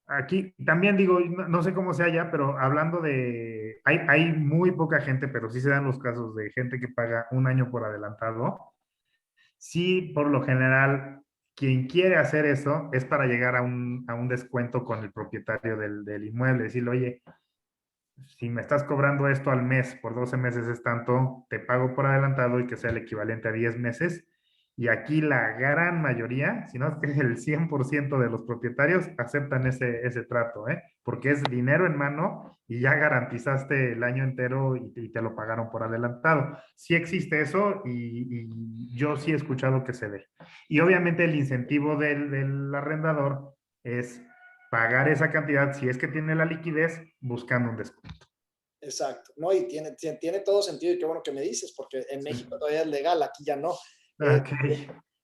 Aquí también digo, no sé cómo sea ya, pero hablando de, hay muy poca gente, pero sí se dan los casos de gente que paga un año por adelantado. Sí, por lo general, quien quiere hacer eso es para llegar a un descuento con el propietario del inmueble, decirle, oye, si me estás cobrando esto al mes, por 12 meses es tanto, te pago por adelantado y que sea el equivalente a 10 meses. Y aquí la gran mayoría, si no es que el 100% de los propietarios aceptan ese trato, ¿eh? Porque es dinero en mano y ya garantizaste el año entero y te lo pagaron por adelantado. Sí existe eso y yo sí he escuchado que se ve. Y obviamente el incentivo del arrendador es pagar esa cantidad, si es que tiene la liquidez, buscando un descuento. Exacto, ¿no? Y tiene todo sentido y qué bueno que me dices, porque en Sí. México todavía es legal, aquí ya no. Ok.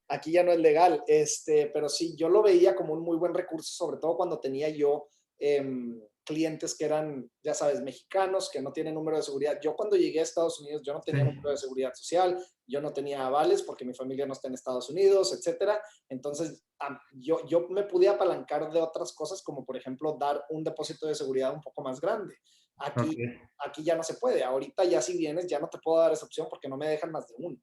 Aquí ya no es legal, pero sí, yo lo veía como un muy buen recurso, sobre todo cuando tenía yo clientes que eran, ya sabes, mexicanos, que no tienen número de seguridad. Yo cuando llegué a Estados Unidos, yo no Sí. tenía número de seguridad social, yo no tenía avales porque mi familia no está en Estados Unidos, etcétera. Entonces, yo me pude apalancar de otras cosas, como por ejemplo dar un depósito de seguridad un poco más grande. Ok. Aquí ya no se puede. Ahorita ya si vienes, ya no te puedo dar esa opción porque no me dejan más de uno.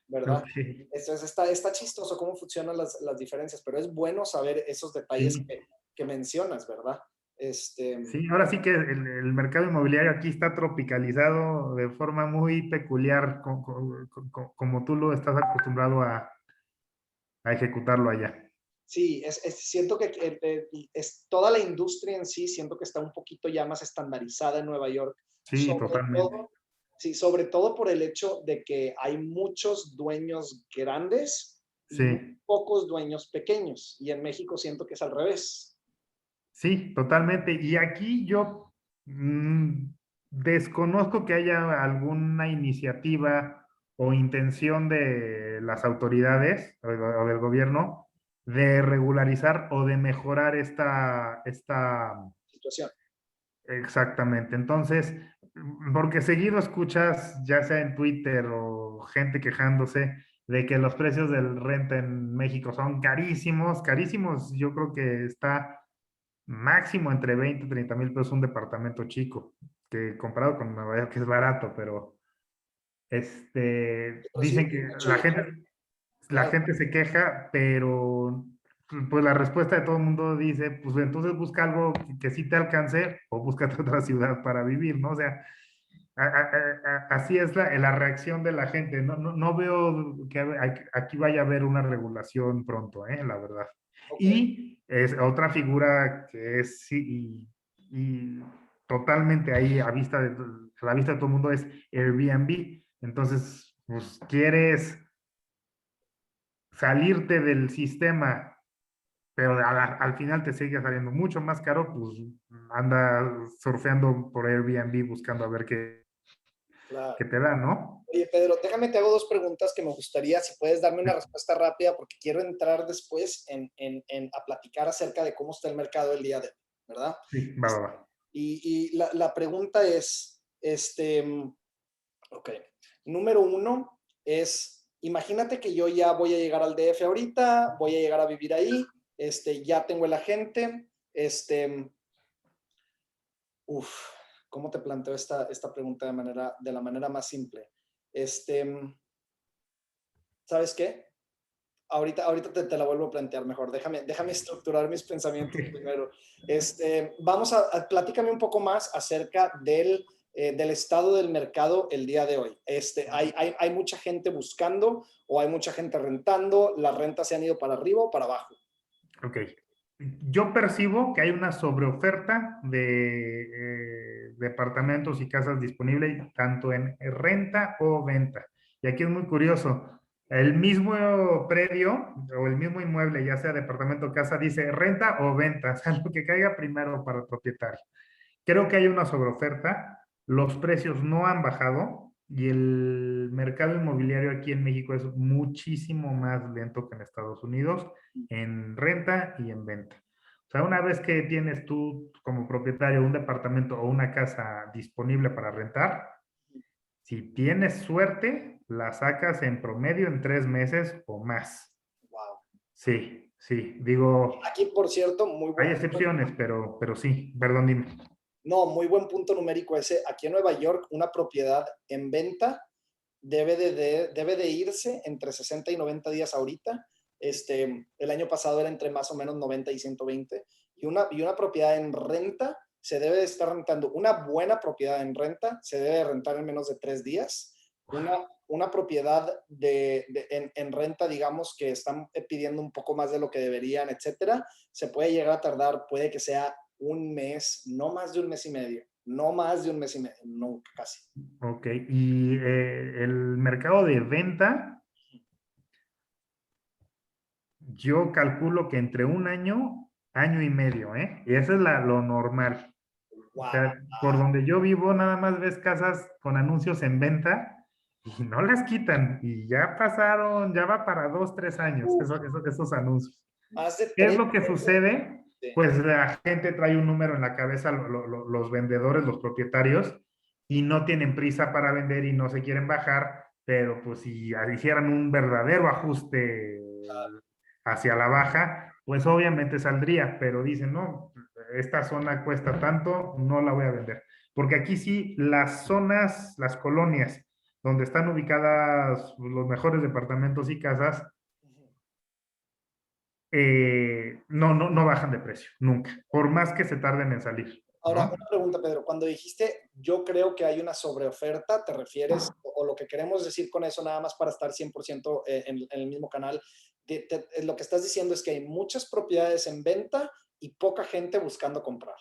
¿Verdad? Ok. Entonces está chistoso cómo funcionan las diferencias, pero es bueno saber esos detalles Sí. que mencionas, ¿verdad? Sí, ahora sí que el mercado inmobiliario aquí está tropicalizado de forma muy peculiar, como tú lo estás acostumbrado a ejecutarlo allá. Sí, siento que es toda la industria en sí, siento que está un poquito ya más estandarizada en Nueva York, Sí, sobre totalmente. todo, sí, sobre todo por el hecho de que hay muchos dueños grandes y muy Sí, pocos dueños pequeños, y en México siento que es al revés. sí, totalmente. Y aquí yo desconozco que haya alguna iniciativa o intención de las autoridades o del gobierno de regularizar o de mejorar esta. Situación. Exactamente. Entonces, porque seguido escuchas, ya sea en Twitter o gente quejándose de que los precios del renta en México son carísimos, carísimos. Yo creo que está máximo entre 20 y 30 mil pesos un departamento chico, que comparado con Nueva York, que es barato, pero Pero sí, dicen que mucho dinero, la claro. gente se queja, pero pues la respuesta de todo el mundo dice, pues entonces busca algo que sí te alcance o búscate otra ciudad para vivir, ¿no? O sea, así es la reacción de la gente. No veo que aquí vaya a haber una regulación pronto, la verdad. Ok. Y es otra figura que es sí, y totalmente ahí a la vista de todo el mundo es Airbnb. Entonces, pues quieres salirte del sistema, pero al final te sigue saliendo mucho más caro, pues anda surfeando por Airbnb buscando a ver Claro. qué te da, ¿no? Oye, Pedro, déjame te hago dos preguntas que me gustaría, si puedes darme una respuesta rápida, porque quiero entrar después a platicar acerca de cómo está el mercado el día de hoy, ¿verdad? Sí, va, va, va. Y la pregunta es, ok, número uno es, imagínate que yo ya voy a llegar al DF ahorita, voy a llegar a vivir ahí, ya tengo el agente, uf, ¿cómo te planteo esta pregunta de la manera más simple? ¿Sabes qué? Ahorita te la vuelvo a plantear mejor. Déjame estructurar mis pensamientos primero. Platícame un poco más acerca del estado del mercado el día de hoy. ¿Hay mucha gente buscando o hay mucha gente rentando? ¿Las rentas se han ido para arriba o para abajo? Ok. Yo percibo que hay una sobreoferta de departamentos y casas disponibles tanto en renta o venta. Y aquí es muy curioso. El mismo predio o el mismo inmueble, ya sea departamento o casa, dice renta o venta, o sea, lo que caiga primero para el propietario. Creo que hay una sobreoferta, los precios no han bajado y el mercado inmobiliario aquí en México es muchísimo más lento que en Estados Unidos en renta y en venta. O sea, una vez que tienes tú como propietario un departamento o una casa disponible para rentar, si tienes suerte, la sacas en promedio en 3 meses o más. Wow. Sí, sí, digo, Aquí, por cierto, muy hay buen punto. excepciones, pero sí, perdón, dime. No, muy buen punto numérico ese. Aquí en Nueva York, una propiedad en venta debe de irse entre 60 y 90 días ahorita. El año pasado era entre más o menos 90 y 120. Y una propiedad en renta se debe de estar rentando. Una buena propiedad en renta se debe de rentar en menos de 3 días. Una propiedad en renta, digamos, que están pidiendo un poco más de lo que deberían, etcétera, se puede llegar a tardar, puede que sea un mes, no más de un mes y medio. No más de un mes y medio, nunca, casi. Ok, y el mercado de venta, yo calculo que entre un año, año y medio, ¿eh? Y eso es lo normal. O Wow. sea, por donde yo vivo, nada más ves casas con anuncios en venta y no las quitan. Y ya pasaron, ya va para 2, 3 años esos anuncios. Más de ¿Qué es 3 lo que meses. sucede? Sí. Pues la gente trae un número en la cabeza, los vendedores, los propietarios, y no tienen prisa para vender y no se quieren bajar, pero pues si hicieran un verdadero ajuste hacia la baja, pues obviamente saldría, pero dicen, no, esta zona cuesta tanto, no la voy a vender. Porque aquí sí, las zonas, las colonias donde están ubicadas los mejores departamentos y casas, no bajan de precio, nunca, por más que se tarden en salir, Ahora, ¿no? una pregunta, Pedro. Cuando dijiste, yo creo que hay una sobreoferta, ¿te refieres, o lo que queremos decir con eso, nada más para estar 100% en el mismo canal, lo que estás diciendo es que hay muchas propiedades en venta y poca gente buscando comprar?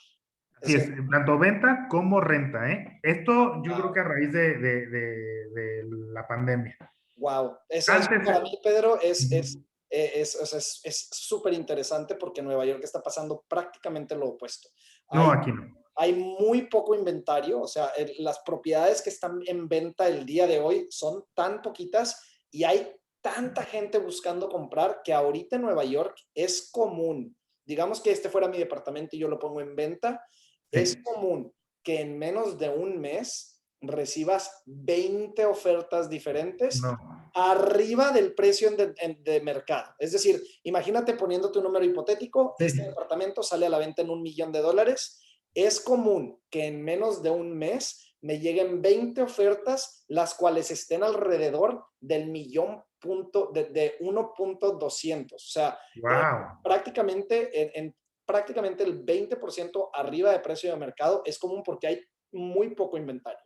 ¿Es Así es, cierto? tanto venta como renta, ¿eh? Esto yo creo que a raíz de la pandemia. Wow. Eso Antes, para mí, Pedro, ujú, o sea, es súper interesante porque en Nueva York está pasando prácticamente lo opuesto. no, Hay aquí no. hay muy poco inventario, o sea, las propiedades que están en venta el día de hoy son tan poquitas y hay tanta gente buscando comprar que ahorita en Nueva York es común, digamos que este fuera mi departamento y yo lo pongo en venta, es Sí, común que en menos de un mes recibas 20 ofertas diferentes no. arriba del precio de mercado. Es decir, imagínate poniéndote un número hipotético, este Sí, departamento sale a la venta en $1 millón. Es común que en menos de un mes me lleguen 20 ofertas, las cuales estén alrededor del millón de 1.200. O sea, wow. prácticamente el 20% arriba de precio de mercado es común porque hay muy poco inventario.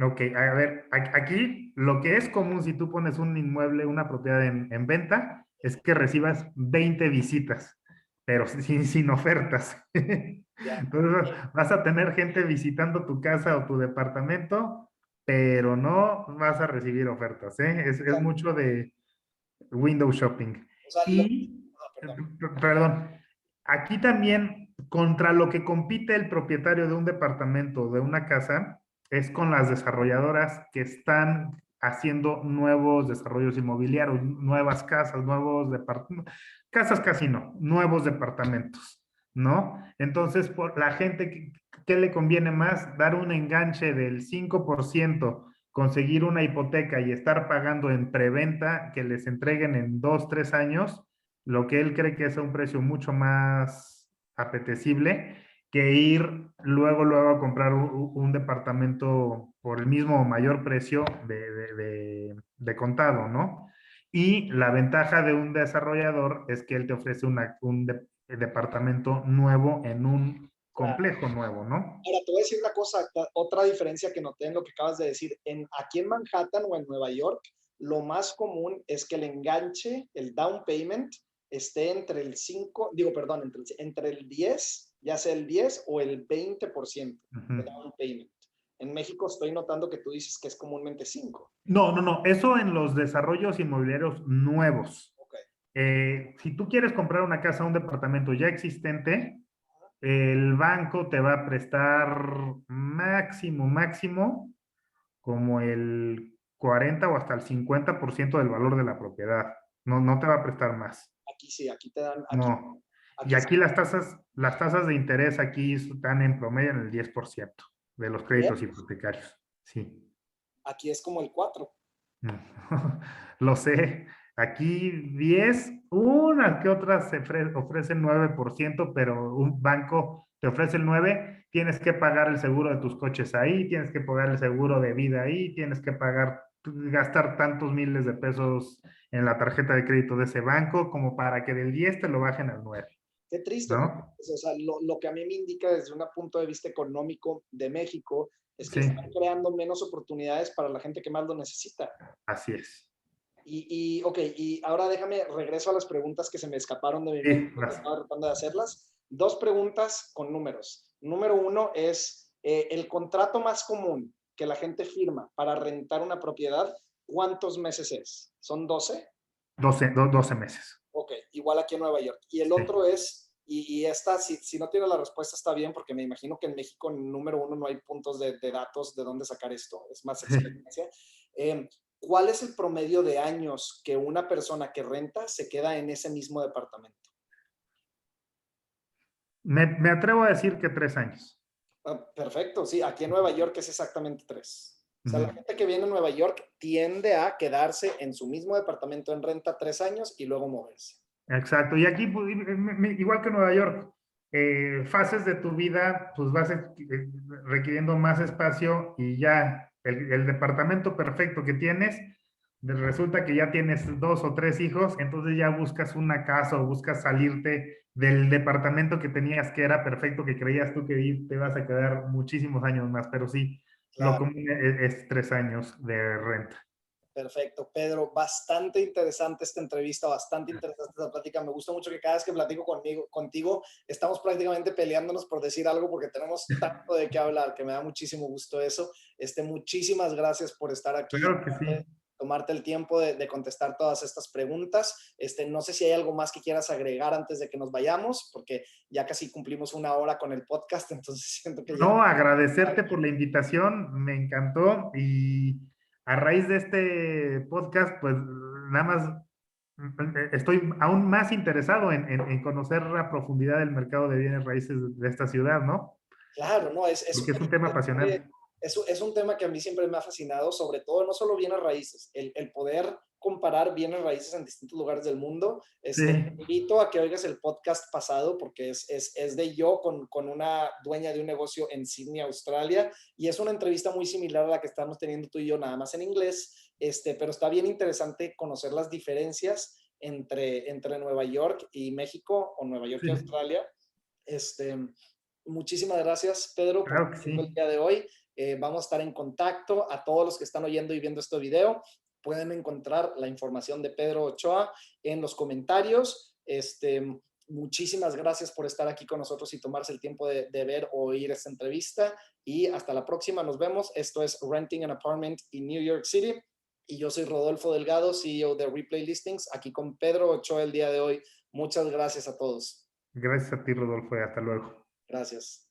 Ok, a ver, aquí lo que es común si tú pones un inmueble, una propiedad en venta, es que recibas 20 visitas, pero sin ofertas. Ya. Entonces vas a tener gente visitando tu casa o tu departamento, pero no vas a recibir ofertas, ¿eh? O Es sea, mucho de window shopping. o sea, Y, perdón. perdón, aquí también contra lo que compite el propietario de un departamento, de una casa, es con las desarrolladoras que están haciendo nuevos desarrollos inmobiliarios, nuevas casas, nuevos departamentos, casas casi no, nuevos departamentos, ¿no? Entonces, por la gente, ¿qué le conviene más? Dar un enganche del 5% conseguir una hipoteca y estar pagando en preventa que les entreguen en 2, 3 años, lo que él cree que es a un precio mucho más apetecible que ir luego a comprar un departamento por el mismo o mayor precio de contado, ¿no? Y la ventaja de un desarrollador es que él te ofrece un departamento nuevo en un Claro. complejo nuevo, ¿no? Ahora, te voy a decir una cosa, otra diferencia que noté en lo que acabas de decir. Aquí en Manhattan o en Nueva York, lo más común es que el enganche, el down payment, esté entre el 5, digo, perdón, entre el 10, ya sea el 10 o el 20% de Ujú. down payment. En México estoy notando que tú dices que es comúnmente 5. No, eso en los desarrollos inmobiliarios nuevos. Ok. Si tú quieres comprar una casa, un departamento ya existente, el banco te va a prestar máximo, como el 40 o hasta el 50% del valor de la propiedad. No te va a prestar más. Aquí sí, aquí te dan, No. Y aquí sí. aquí las tasas de interés aquí están en promedio en el 10% de los créditos hipotecarios. Sí. Aquí es como el 4. Lo sé. Aquí 10, unas que otras se ofrecen 9%, pero un banco te ofrece el 9%, tienes que pagar el seguro de tus coches ahí, tienes que pagar el seguro de vida ahí, tienes que gastar tantos miles de pesos en la tarjeta de crédito de ese banco como para que del 10 te lo bajen al 9, Qué triste, porque ¿no? pues, o sea, lo que a mí me indica desde un punto de vista económico de México es que Sí, están creando menos oportunidades para la gente que más lo necesita. así es. Ok, y ahora déjame, regreso a las preguntas que se me escaparon de mi mente, Sí, que estaba tratando de hacerlas. Dos preguntas con números. Número uno es el contrato más común que la gente firma para rentar una propiedad, ¿cuántos meses es? ¿Son 12? 12 meses. Ok, igual aquí en Nueva York. Y el Sí. otro es, y esta, si no tiene la respuesta está bien, porque me imagino que en México, número uno, no hay puntos de datos de dónde sacar esto, es más experiencia. ¿Cuál es el promedio de años que una persona que renta se queda en ese mismo departamento? Me atrevo a decir que 3 años. Perfecto, sí, aquí en Nueva York es exactamente 3. O sea, Ujú. la gente que viene a Nueva York tiende a quedarse en su mismo departamento en renta 3 años y luego moverse. Exacto, y aquí, pues, igual que Nueva York, fases de tu vida, pues vas requiriendo más espacio y ya el departamento perfecto que tienes, resulta que ya tienes 2 o 3 hijos, entonces ya buscas una casa o buscas salirte del departamento que tenías que era perfecto, que creías tú que ahí te vas a quedar muchísimos años más, pero sí, lo Claro. común es 3 años de renta. Perfecto, Pedro. Bastante interesante esta entrevista, bastante interesante esta plática. Me gusta mucho que cada vez que platico contigo, estamos prácticamente peleándonos por decir algo porque tenemos tanto de qué hablar, que me da muchísimo gusto eso. Muchísimas gracias por estar aquí, Claro que sí. tomarte el tiempo de contestar todas estas preguntas. No sé si hay algo más que quieras agregar antes de que nos vayamos, porque ya casi cumplimos 1 hora con el podcast, entonces siento que ya... No, agradecerte por la invitación, me encantó y a raíz de este podcast, pues nada más estoy aún más interesado en conocer la profundidad del mercado de bienes raíces de esta ciudad, ¿no? Claro, no, Porque es un tema apasionante. es un tema que a mí siempre me ha fascinado, sobre todo no solo bienes raíces, el poder comparar bienes raíces en distintos lugares del mundo. Sí, Te invito a que oigas el podcast pasado porque es de yo con una dueña de un negocio en Sydney, Australia, y es una entrevista muy similar a la que estamos teniendo tú y yo, nada más en inglés, pero está bien interesante conocer las diferencias entre Nueva York y México o Nueva York y sí, Australia. Este, Muchísimas gracias, Pedro, por claro tu que tiempo el sí. día de hoy. Vamos a estar en contacto. A todos los que están oyendo y viendo este video, pueden encontrar la información de Pedro Ochoa en los comentarios. Muchísimas gracias por estar aquí con nosotros y tomarse el tiempo de ver o oír esta entrevista. Y hasta la próxima, nos vemos. Esto es Renting an Apartment in New York City. Y yo soy Rodolfo Delgado, CEO de Replay Listings, aquí con Pedro Ochoa el día de hoy. Muchas gracias a todos. Gracias a ti, Rodolfo, y hasta luego. Gracias.